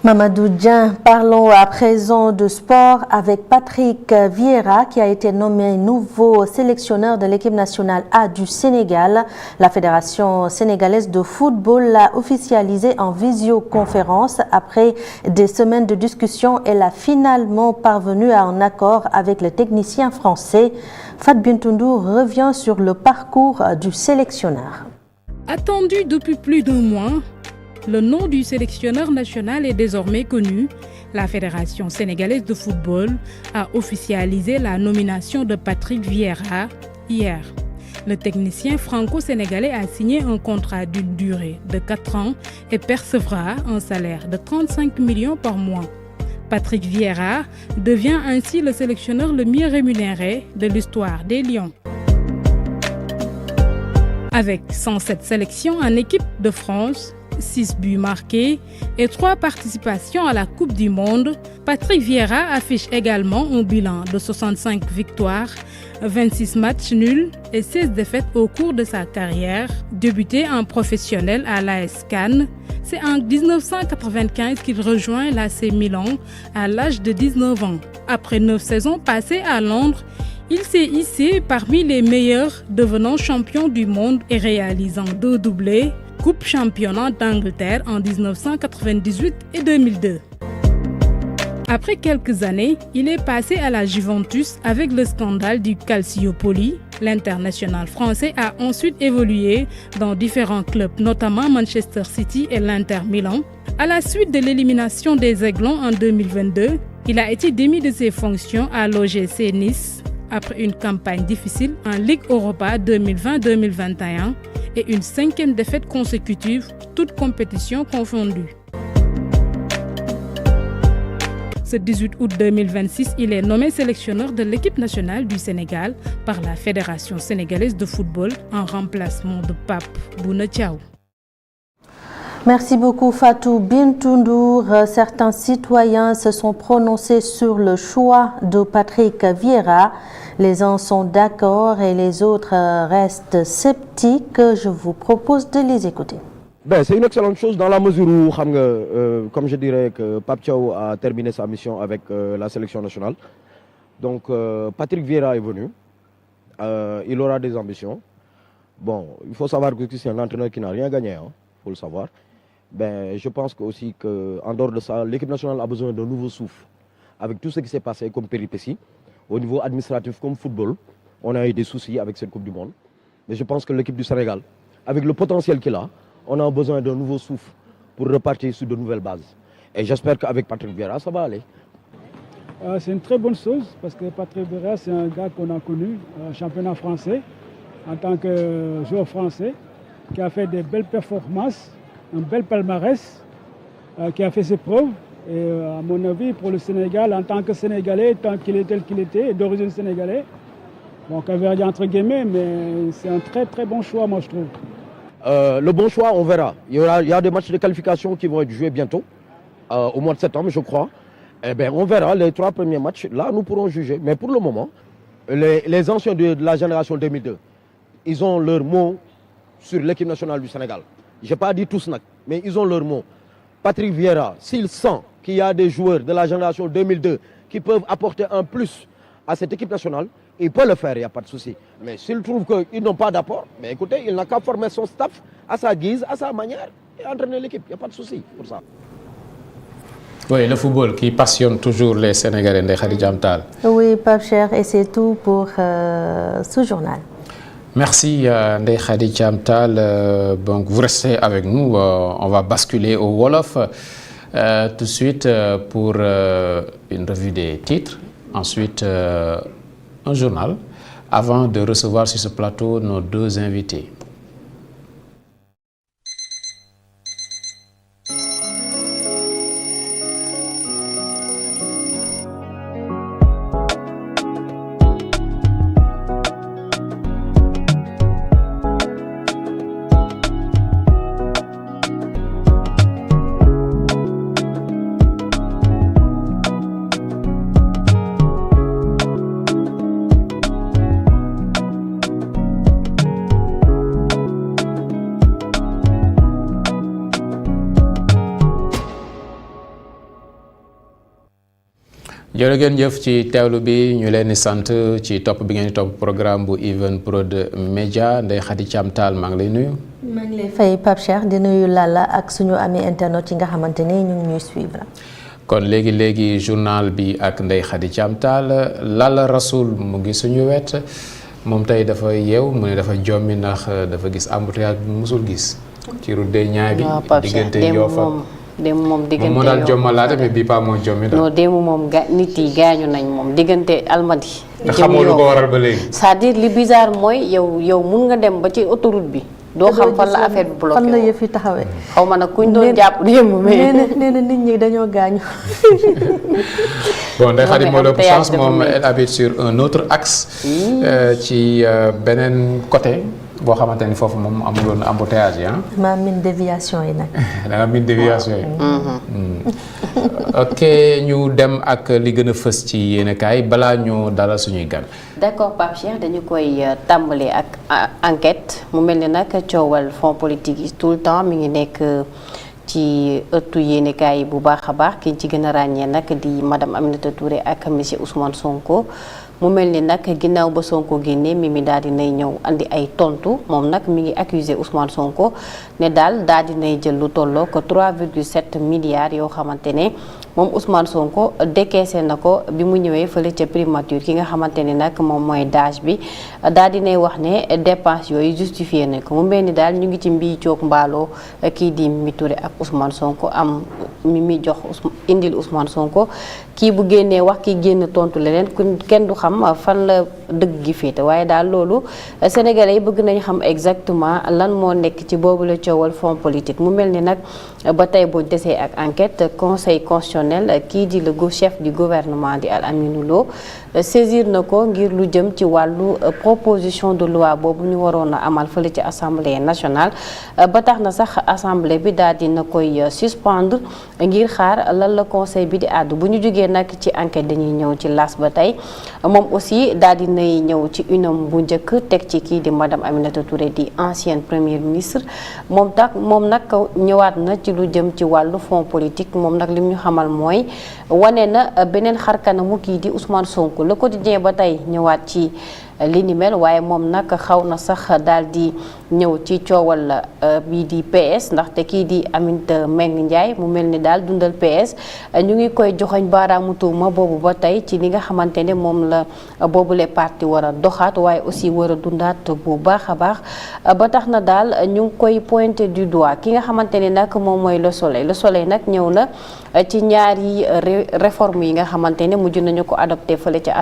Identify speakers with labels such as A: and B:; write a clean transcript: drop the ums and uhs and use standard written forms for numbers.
A: Mamadou Dieng, parlons à présent de sport avec Patrick Vieira qui a été nommé nouveau sélectionneur de l'équipe nationale A du Sénégal. La Fédération sénégalaise de football l'a officialisé en visioconférence. Après des semaines de discussion, elle a finalement parvenu à un accord avec le technicien français. Fat Bintoundou revient sur le parcours du sélectionneur.
B: Attendu depuis plus d'un mois, le nom du sélectionneur national est désormais connu. La Fédération sénégalaise de football a officialisé la nomination de Patrick Vieira hier. Le technicien franco-sénégalais a signé un contrat d'une durée de 4 ans et percevra un salaire de 35 millions par mois. Patrick Vieira devient ainsi le sélectionneur le mieux rémunéré de l'histoire des Lions. Avec 107 sélections en équipe de France, 6 buts marqués et 3 participations à la Coupe du Monde, Patrick Vieira affiche également un bilan de 65 victoires, 26 matchs nuls et 16 défaites au cours de sa carrière. Débuté en professionnel à l'AS Cannes, c'est en 1995 qu'il rejoint l'AC Milan à l'âge de 19 ans. Après 9 saisons passées à Londres, il s'est hissé parmi les meilleurs, devenant champion du monde et réalisant 2 doublés, Coupe championnat d'Angleterre en 1998 et 2002. Après quelques années, il est passé à la Juventus avec le scandale du Calciopoli. L'international français a ensuite évolué dans différents clubs, notamment Manchester City et l'Inter Milan. À la suite de l'élimination des Aiglons en 2022, il a été démis de ses fonctions à l'OGC Nice après une campagne difficile en Ligue Europa 2020-2021 et une 5e défaite consécutive, toutes compétitions confondues. Ce 18 août 2026, il est nommé sélectionneur de l'équipe nationale du Sénégal par la Fédération sénégalaise de football en remplacement de Pape Bouna Thiaw.
A: Merci beaucoup Fatou Bintoundour. Certains citoyens se sont prononcés sur le choix de Patrick Vieira. Les uns sont d'accord et les autres restent sceptiques. Je vous propose de les écouter.
C: C'est une excellente chose dans la mesure où, comme je dirais, que Pape Thiaw a terminé sa mission avec la sélection nationale. Donc Patrick Vieira est venu. Il aura des ambitions. Bon, il faut savoir que c'est un entraîneur qui n'a rien gagné, il faut le savoir. Je pense aussi qu'en dehors de ça, l'équipe nationale a besoin d'un nouveau souffle. Avec tout ce qui s'est passé comme péripéties, au niveau administratif comme football, on a eu des soucis avec cette Coupe du Monde. Mais je pense que l'équipe du Sénégal, avec le potentiel qu'il a, on a besoin d'un nouveau souffle pour repartir sur de nouvelles bases. Et j'espère qu'avec Patrick Vieira, ça va aller.
D: C'est une très bonne chose parce que Patrick Vieira, c'est un gars qu'on a connu, championnat français, en tant que joueur français, qui a fait des belles performances, un bel palmarès, qui a fait ses preuves. Et à mon avis, pour le Sénégal, en tant que Sénégalais, tant qu'il est tel qu'il était, d'origine sénégalaise, bon, Caverdien entre guillemets, mais c'est un très très bon choix, moi je trouve.
C: Le bon choix, on verra. Il y a des matchs de qualification qui vont être joués bientôt, au mois de septembre, je crois. On verra les 3 premiers matchs. Là, nous pourrons juger. Mais pour le moment, les anciens de la génération 2002, ils ont leur mot sur l'équipe nationale du Sénégal. Je n'ai pas dit tous, mais ils ont leur mot. Patrick Vieira, s'il sent qu'il y a des joueurs de la génération 2002 qui peuvent apporter un plus à cette équipe nationale, il peut le faire, il n'y a pas de souci. Mais s'il trouve qu'ils n'ont pas d'apport, écoutez, il n'a qu'à former son staff à sa guise, à sa manière et entraîner l'équipe. Il n'y a pas de souci pour ça.
E: Oui, le football qui passionne toujours les Sénégalais, Ndeye Khady Thiam Tall.
A: Oui, Pape Cheikh, et c'est tout pour ce journal.
E: Merci Ndeye Khady Thiam Tall. Donc vous restez avec nous, on va basculer au Wolof tout de suite pour une revue des titres, ensuite un journal, avant de recevoir sur ce plateau nos 2 invités. jërë ngeen jëf ci teewlu bi ñu leen di sant ci topp bi ngeen di topp programme bu Evenprod Média. Ndeye Khady Thiam Tall maa ngi lay nuyu.
A: maa ngi lay fay Pape Cheikh di nuyu Lalla ak suñu ami internet yi nga xamante ni ñu ngi ñuy suivre.
E: kon léegi journal bi ak Ndeye Khady Thiam Tall Lalla Rasoul mu ngi suñu wet moom tey dafa yeew mu ne dafa jommi ndax dafa gis embouteillage bu musul gis ci route des Niayes bi diggante Yoff
F: démb moom diggante
E: moo daal jommalaate mais bii pas moo jommi daal.
F: non démb moom nit yi gaañu nañ moom diggante Almadi.
E: te xamoo lu ko waral ba léegi.
F: c'est-à-dire li bizarre mooy yow mun nga dem ba ci autoroute bi. doo xam fan la affaire bi bloqué
A: fan la yëf yi taxawee.
F: xaw ma nag kuñ doon jàpp démb mais
A: nee na nit ñi dañoo gaañu.
E: bon Ndeye Khady moo ëpp chance moom elle habite sur un autre axe. ci beneen côté. boo xamante ni foofu moom amul woon embouteillage yi ah.
A: maa min déviation yi nag.
E: da nga min déviation yi. ok ñu dem ak li gën a fës ci yéenekaay balaa ñu dalal suñuy gan.
F: d'accord Pape Cheikh dañu koy tàmbali ak enquête mu mel ni nag coowal fonds politique yi tout le temps mi ngi nekk ci ëttu yéenekaay yi bu baax a baax ki ci gën a ràññee nag di madame Aminata Touré ak monsieur Ousmane Sonko. mu mel ni nag ginnaaw ba Sonko génnee Mimi daal di nay ñëw andi ay tontu moom nag mi ngi accusé Ousmane Sonko ne daal di nay jël lu tolloo ko 3,7 milliards yoo xamante ne moom Ousmane Sonko décaissé na ko bi mu ñëwee fële ca primature ki nga xamante ne nag moom mooy DAGE bi daal di nay wax ne dépense yooyu justifié na ko mu mel ni daal ñu ngi ci mbii coog mbaaloo kii di Mimi Touré ak Ousmane Sonko am Mimi jox indil Ousmane Sonko kii bu génnee wax kii génn tontu leneen kenn du xam fan la dëgg gi féete waaye daal loolu sénégalais yi bëgg nañ xam exactement lan moo nekk ci boobu la coowal fonds politique mu mel ni nag ba tey boo desee ak enquête conseil constitutionnel kii di le chef du gouvernement di Al Aminou Lo saisir na ko ngir lu jëm ci wàllu proposition de loi boobu ñu waroon a amal fële ci assemblée nationale ba tax na sax assemblée bi daal dina koy suspendre ngir xaar lan la conseil bi di àddu bu ñu jógee nag ci enquête dañuy ñëw ci las ba tey moom aussi daal di nay ñëw ci unam bu njëkk teg ci kii di madame Aminata Touré di ancienne première ministre moom nag ñëwaat na ci lu jëm ci wàllu fonds politique moom nag lim ñu xamal mooy wane na beneen xarkanamu kii di Ousmane Sonko Le Quotidien ba tey ñëwaat ci li ni mel waaye moom nag xaw na sax daal di ñëw ci coowal bii di PS ndaxte kii di Aminata Mbengue Ndiaye mu mel ni daal dundal PS ñu ngi koy joxoñ baaraamu tuuma boobu ba tey ci li nga xamante ne moom la boobule parti war a doxaat waaye aussi war a dundaat bu baax a baax ba tax na daal ñu ngi koy pointé du doigt ki nga xamante ne nag moom mooy Le Soleil nag ñëw na ci ñaari réforme yi nga xamante ne mujj nañu ko adopté fële ca